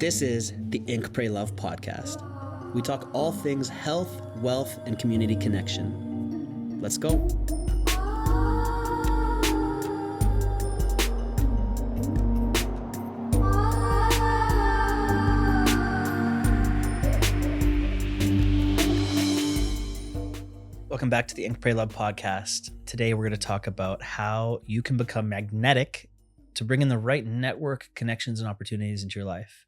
This is the Ink, Pray, Love podcast. We talk all things health, wealth, and community connection. Let's go. Welcome back to the Ink, Pray, Love podcast. Today we're going to talk about how you can become magnetic to bring in the right network connections and opportunities into your life.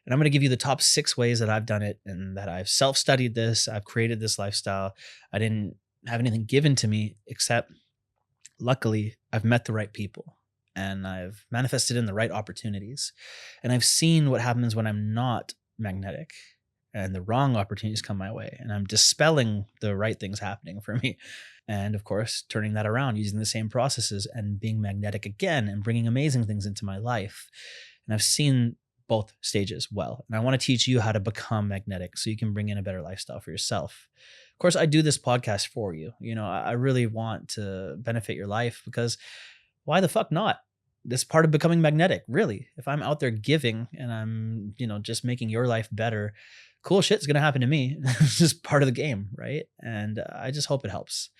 And I'm going to give you the top 6 ways that I've done it and that I've self-studied this. I've created this lifestyle. I didn't have anything given to me except, luckily, I've met the right people and I've manifested in the right opportunities. And I've seen what happens when I'm not magnetic and the wrong opportunities come my way. And I'm dispelling the right things happening for me. And of course, turning that around, using the same processes and being magnetic again and bringing amazing things into my life. And I've seen both stages well. And I want to teach you how to become magnetic so you can bring in a better lifestyle for yourself. Of course, I do this podcast for you. You know, I really want to benefit your life because why the fuck not? This part of becoming magnetic, really. If I'm out there giving and I'm, just making your life better, cool shit's going to happen to me. It's just part of the game, right? And I just hope it helps.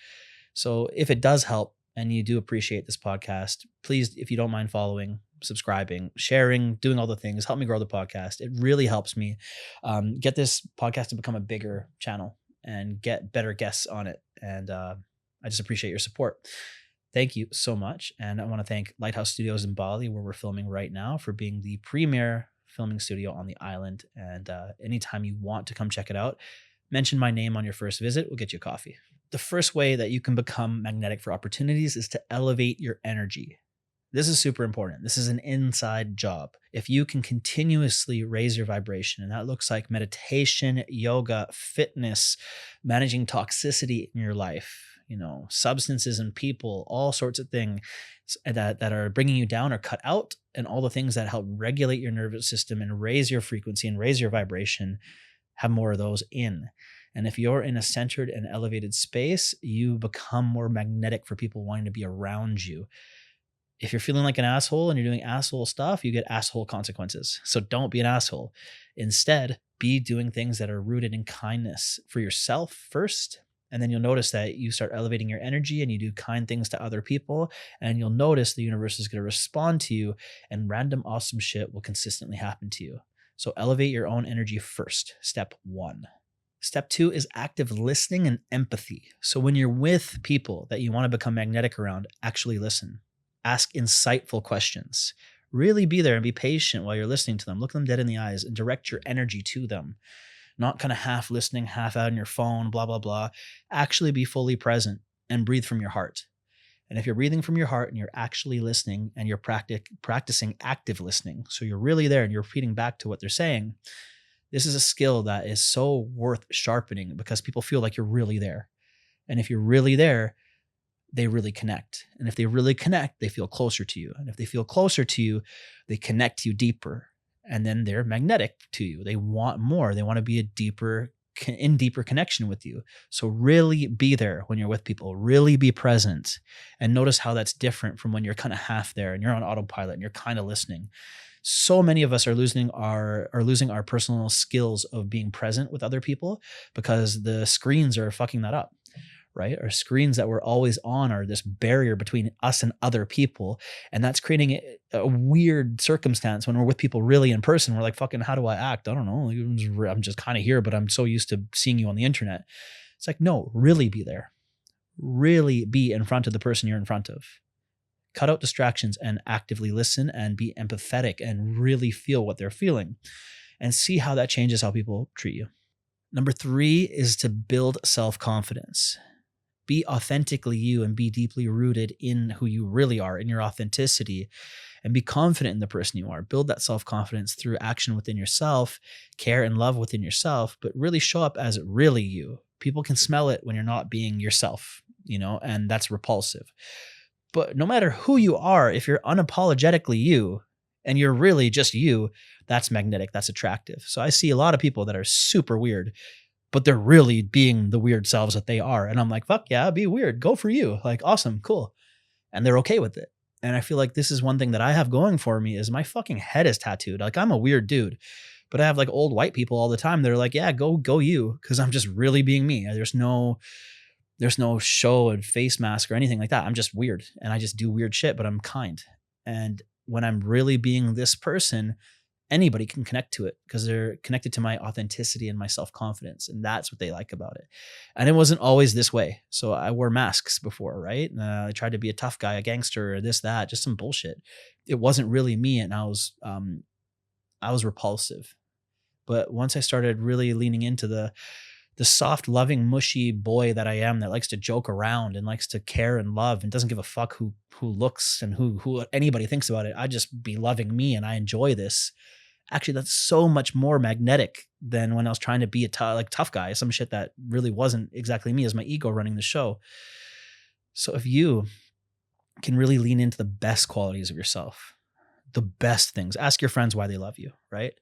So if it does help and you do appreciate this podcast, please, if you don't mind following, subscribing, sharing, doing all the things, help me grow the podcast. It really helps me get this podcast to become a bigger channel and get better guests on it. And I just appreciate your support. Thank you so much. And I want to thank Lighthouse Studios in Bali, where we're filming right now, for being the premier filming studio on the island. And anytime you want to come check it out, mention my name on your first visit. We'll get you a coffee. The first way that you can become magnetic for opportunities is to elevate your energy. This is super important. This is an inside job. If you can continuously raise your vibration, and that looks like meditation, yoga, fitness, managing toxicity in your life, substances and people, all sorts of things that are bringing you down or cut out, and all the things that help regulate your nervous system and raise your frequency and raise your vibration, have more of those in. And if you're in a centered and elevated space, you become more magnetic for people wanting to be around you. If you're feeling like an asshole and you're doing asshole stuff, you get asshole consequences. So don't be an asshole. Instead, be doing things that are rooted in kindness for yourself first. And then you'll notice that you start elevating your energy and you do kind things to other people. And you'll notice the universe is going to respond to you and random awesome shit will consistently happen to you. So elevate your own energy first. Step 1. Step 2 is active listening and empathy. So when you're with people that you want to become magnetic around, actually listen. Ask insightful questions. Really be there and be patient while you're listening to them. Look them dead in the eyes and direct your energy to them. Not kind of half listening, half out on your phone, blah, blah, blah. Actually be fully present and breathe from your heart. And if you're breathing from your heart and you're actually listening and you're practicing active listening, so you're really there and you're repeating back to what they're saying, this is a skill that is so worth sharpening because people feel like you're really there. And if you're really there, they really connect. And if they really connect, they feel closer to you. And if they feel closer to you, they connect you deeper. And then they're magnetic to you. They want more. They want to be in deeper connection with you. So really be there when you're with people. Really be present. And notice how that's different from when you're kind of half there and you're on autopilot and you're kind of listening. So many of us are losing our personal skills of being present with other people because the screens are fucking that up. Right? Our screens that we're always on are this barrier between us and other people. And that's creating a weird circumstance when we're with people really in person. We're like, fucking, how do I act? I don't know. I'm just kind of here, but I'm so used to seeing you on the internet. It's like, no, really be there. Really be in front of the person you're in front of. Cut out distractions and actively listen and be empathetic and really feel what they're feeling and see how that changes how people treat you. Number 3 is to build self-confidence. Be authentically you and be deeply rooted in who you really are, in your authenticity, and be confident in the person you are. Build that self-confidence through action within yourself, care and love within yourself, but really show up as really you. People can smell it when you're not being yourself, and that's repulsive. But no matter who you are, if you're unapologetically you and you're really just you, that's magnetic, that's attractive. So I see a lot of people that are super weird, but they're really being the weird selves that they are. And I'm like, fuck yeah, be weird. Go for you. Like, awesome, cool. And they're okay with it. And I feel like this is one thing that I have going for me is my fucking head is tattooed. Like I'm a weird dude, but I have like old white people all the time. They're like, yeah, go you. Cause I'm just really being me. There's no show and face mask or anything like that. I'm just weird and I just do weird shit, but I'm kind. And when I'm really being this person, anybody can connect to it because they're connected to my authenticity and my self-confidence. And that's what they like about it. And it wasn't always this way. So I wore masks before, right? I tried to be a tough guy, a gangster, or this, that, just some bullshit. It wasn't really me. And I was repulsive. But once I started really leaning into the soft, loving, mushy boy that I am that likes to joke around and likes to care and love and doesn't give a fuck who looks and who anybody thinks about it. I just be loving me and I enjoy this. Actually, that's so much more magnetic than when I was trying to be a tough guy, some shit that really wasn't exactly me as my ego running the show. So if you can really lean into the best qualities of yourself, the best things, ask your friends why they love you, right?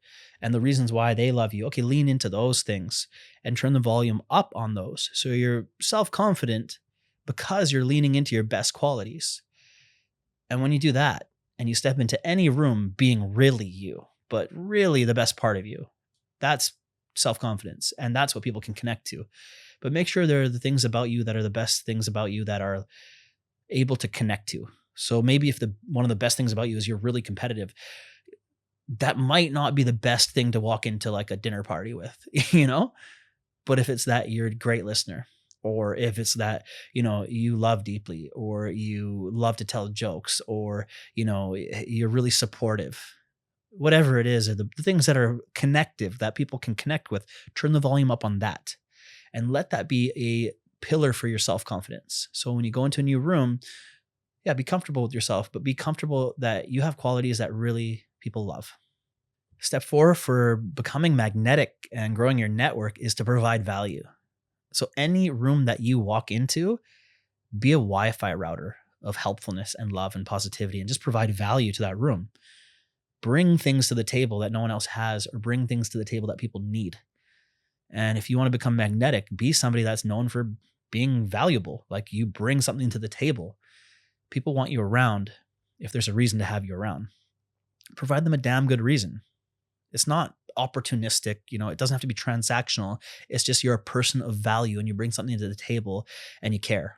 And the reasons why they love you. Okay, lean into those things and turn the volume up on those. So you're self-confident because you're leaning into your best qualities. And when you do that and you step into any room being really you, but really the best part of you, that's self-confidence. And that's what people can connect to. But make sure there are the things about you that are the best things about you that are able to connect to. So maybe if one of the best things about you is you're really competitive, that might not be the best thing to walk into like a dinner party with, But if it's that you're a great listener, or if it's that, you love deeply, or you love to tell jokes, or, you're really supportive, whatever it is, or the things that are connective that people can connect with, turn the volume up on that and let that be a pillar for your self-confidence. So when you go into a new room, yeah, be comfortable with yourself, but be comfortable that you have qualities that really people love. Step 4 for becoming magnetic and growing your network is to provide value. So any room that you walk into, be a Wi-Fi router of helpfulness and love and positivity, and just provide value to that room. Bring things to the table that no one else has, or bring things to the table that people need. And if you want to become magnetic, be somebody that's known for being valuable. Like you bring something to the table. People want you around if there's a reason to have you around. Provide them a damn good reason. It's not opportunistic, it doesn't have to be transactional. It's just you're a person of value and you bring something to the table and you care.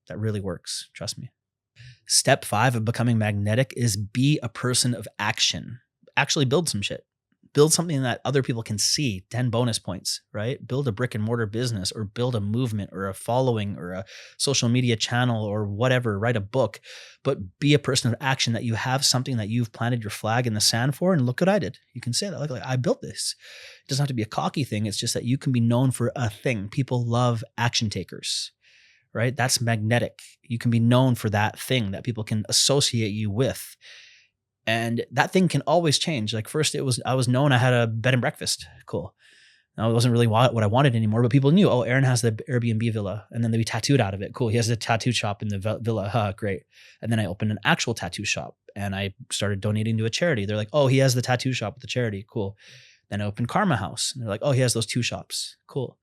That really works. Trust me. Step 5 of becoming magnetic is be a person of action. Actually build some shit. Build something that other people can see, 10 bonus points, right? Build a brick and mortar business, or build a movement or a following or a social media channel or whatever, write a book, but be a person of action, that you have something that you've planted your flag in the sand for. And look what I did. You can say that like I built this. It doesn't have to be a cocky thing. It's just that you can be known for a thing. People love action takers, right? That's magnetic. You can be known for that thing that people can associate you with. And that thing can always change. Like first I was known, I had a bed and breakfast. Cool. Now it wasn't really what I wanted anymore, but people knew, oh, Aren has the Airbnb villa, and then they be tattooed out of it. Cool. He has a tattoo shop in the villa. Huh, great. And then I opened an actual tattoo shop and I started donating to a charity. They're like, oh, he has the tattoo shop with the charity. Cool. Then I opened Karma House and they're like, oh, he has those 2 shops. Cool.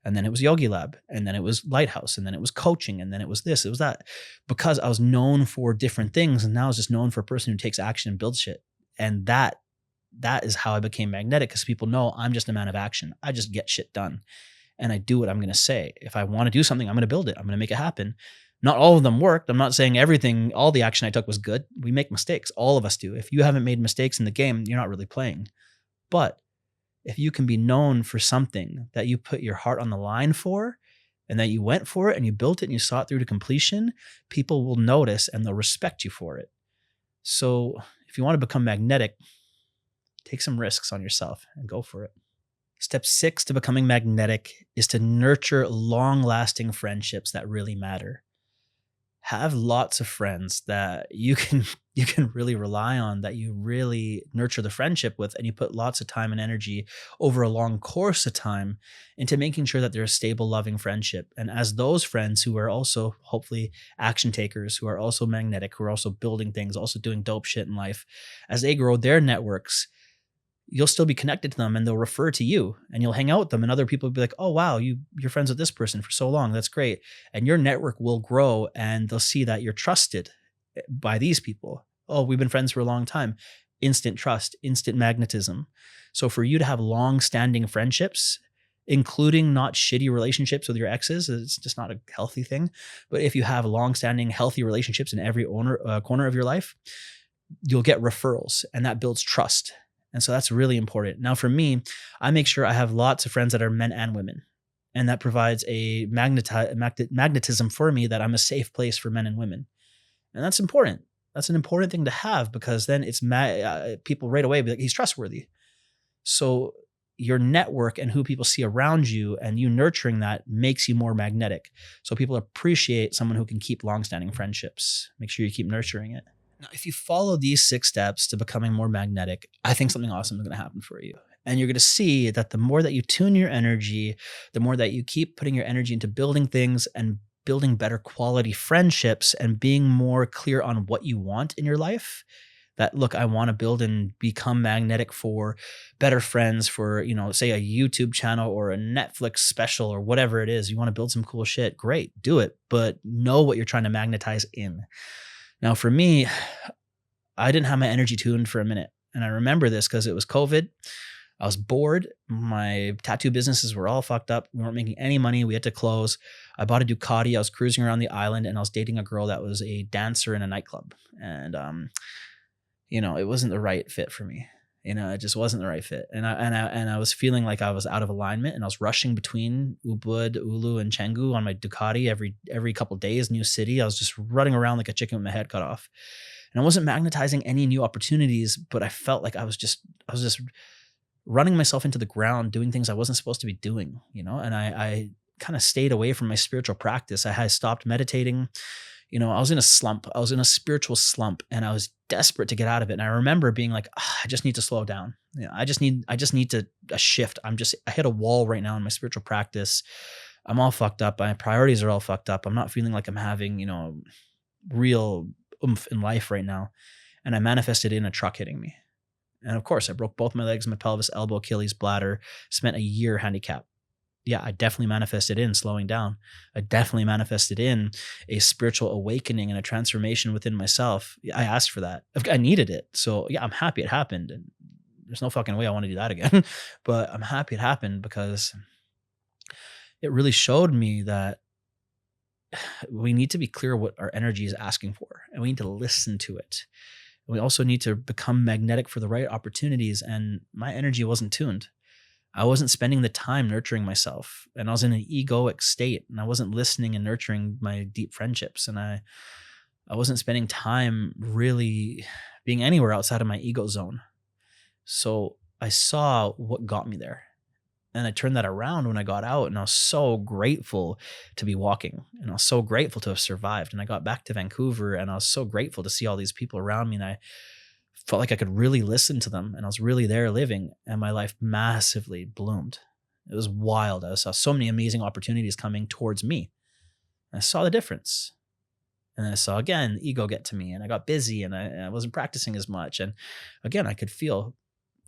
And then it was Yogi Lab, and then it was Lighthouse, and then it was coaching, and then it was this, it was that, because I was known for different things. And now I was just known for a person who takes action and builds shit. And that is how I became magnetic, because people know I'm just a man of action. I just get shit done and I do what I'm going to say. If I want to do something, I'm going to build it. I'm going to make it happen. Not all of them worked. I'm not saying all the action I took was good. We make mistakes. All of us do. If you haven't made mistakes in the game, you're not really playing. But if you can be known for something that you put your heart on the line for, and that you went for it and you built it and you saw it through to completion, people will notice and they'll respect you for it. So if you want to become magnetic, take some risks on yourself and go for it. Step 6 to becoming magnetic is to nurture long-lasting friendships that really matter. Have lots of friends that you can really rely on, that you really nurture the friendship with, and you put lots of time and energy over a long course of time into making sure that they're a stable, loving friendship. And as those friends who are also hopefully action takers, who are also magnetic, who are also building things, also doing dope shit in life, as they grow their networks, you'll still be connected to them and they'll refer to you and you'll hang out with them, and other people will be like, oh, wow, you're friends with this person for so long. That's great. And your network will grow and they'll see that you're trusted by these people. Oh, we've been friends for a long time. Instant trust, instant magnetism. So for you to have long-standing friendships, including not shitty relationships with your exes, it's just not a healthy thing. But if you have long-standing healthy relationships in every corner of your life, you'll get referrals, and that builds trust. And so that's really important. Now for me, I make sure I have lots of friends that are men and women. And that provides a magnetism for me that I'm a safe place for men and women. And that's important. That's an important thing to have, because then it's people right away be like, he's trustworthy. So your network and who people see around you and you nurturing that makes you more magnetic. So people appreciate someone who can keep longstanding friendships. Make sure you keep nurturing it. Now, if you follow these 6 steps to becoming more magnetic, I think something awesome is going to happen for you. And you're going to see that the more that you tune your energy, the more that you keep putting your energy into building things and building better quality friendships and being more clear on what you want in your life, that, look, I want to build and become magnetic for better friends, for, say a YouTube channel or a Netflix special or whatever it is. You want to build some cool shit. Great, do it. But know what you're trying to magnetize in. Now, for me, I didn't have my energy tuned for a minute. And I remember this because it was COVID. I was bored. My tattoo businesses were all fucked up. We weren't making any money. We had to close. I bought a Ducati. I was cruising around the island, and I was dating a girl that was a dancer in a nightclub. And, it wasn't the right fit for me. It just wasn't the right fit. And I was feeling like I was out of alignment, and I was rushing between Ubud, Ulu, and Canggu on my Ducati every couple of days, new city. I was just running around like a chicken with my head cut off. And I wasn't magnetizing any new opportunities, but I felt like I was just running myself into the ground, doing things I wasn't supposed to be doing, and I kind of stayed away from my spiritual practice. I had stopped meditating. I was in a slump. I was in a spiritual slump, and I was desperate to get out of it. And I remember being like, I just need to slow down. I just need a shift. I hit a wall right now in my spiritual practice. I'm all fucked up. My priorities are all fucked up. I'm not feeling like I'm having, real oomph in life right now. And I manifested in a truck hitting me. And of course, I broke both my legs, my pelvis, elbow, Achilles, bladder, spent a year handicapped. Yeah, I definitely manifested in slowing down. I definitely manifested in a spiritual awakening and a transformation within myself. I asked for that. I needed it. So yeah, I'm happy it happened. And there's no fucking way I want to do that again. But I'm happy it happened because it really showed me that we need to be clear what our energy is asking for, and we need to listen to it. We also need to become magnetic for the right opportunities. And my energy wasn't tuned. I wasn't spending the time nurturing myself, and I was in an egoic state, and I wasn't listening and nurturing my deep friendships. And I wasn't spending time really being anywhere outside of my ego zone. So I saw what got me there. And I turned that around when I got out, and I was so grateful to be walking, and I was so grateful to have survived. And I got back to Vancouver, and I was so grateful to see all these people around me, and I felt like I could really listen to them, and I was really there living, and my life massively bloomed. It was wild. I saw so many amazing opportunities coming towards me. And I saw the difference. And then I saw, again, the ego get to me, and I got busy, and I wasn't practicing as much. And again, I could feel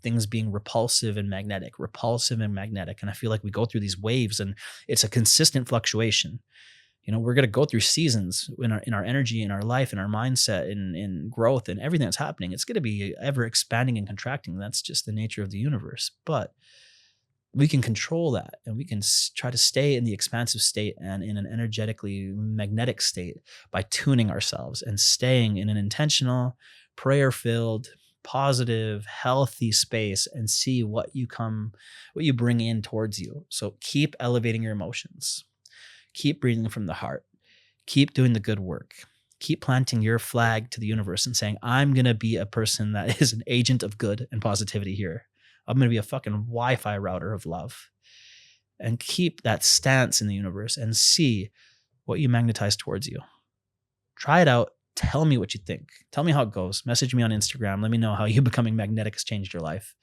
things being repulsive and magnetic. And I feel like we go through these waves, and it's a consistent fluctuation. We're going to go through seasons in our energy, in our life, in our mindset, in growth, and everything that's happening. It's going to be ever expanding and contracting. That's just the nature of the universe. But we can control that, and we can try to stay in the expansive state and in an energetically magnetic state by tuning ourselves and staying in an intentional, prayer-filled, positive, healthy space, and see what you bring in towards you. So keep elevating your emotions. Keep breathing from the heart. Keep doing the good work. Keep planting your flag to the universe and saying, I'm going to be a person that is an agent of good and positivity here. I'm going to be a fucking Wi-Fi router of love. And keep that stance in the universe and see what you magnetize towards you. Try it out. Tell me what you think. Tell me how it goes. Message me on Instagram. Let me know how you becoming magnetic has changed your life.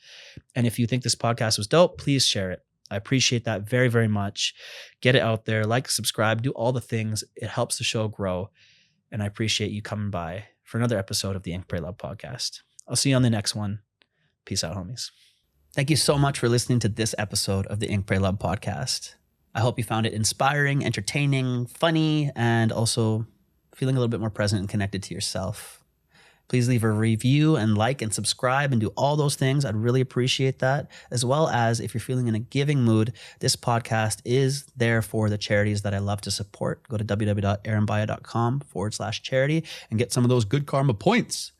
And if you think this podcast was dope, please share it. I appreciate that very, very much. Get it out there. Like, subscribe, do all the things. It helps the show grow. And I appreciate you coming by for another episode of the Ink, Pray, Love podcast. I'll see you on the next one. Peace out, homies. Thank you so much for listening to this episode of the Ink, Pray, Love podcast. I hope you found it inspiring, entertaining, funny, and also feeling a little bit more present and connected to yourself. Please leave a review and like and subscribe and do all those things. I'd really appreciate that. As well as if you're feeling in a giving mood, this podcast is there for the charities that I love to support. Go to www.arenbahia.com/charity and get some of those good karma points.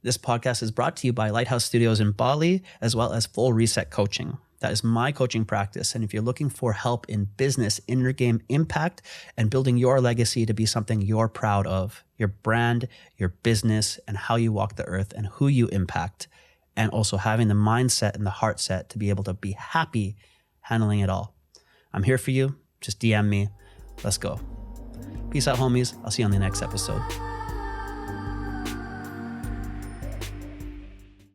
This podcast is brought to you by Lighthouse Studios in Bali, as well as Full Reset Coaching. That is my coaching practice. And if you're looking for help in business, inner game impact, and building your legacy to be something you're proud of, your brand, your business, and how you walk the earth and who you impact, and also having the mindset and the heart set to be able to be happy handling it all, I'm here for you. Just DM me. Let's go. Peace out, homies. I'll see you on the next episode.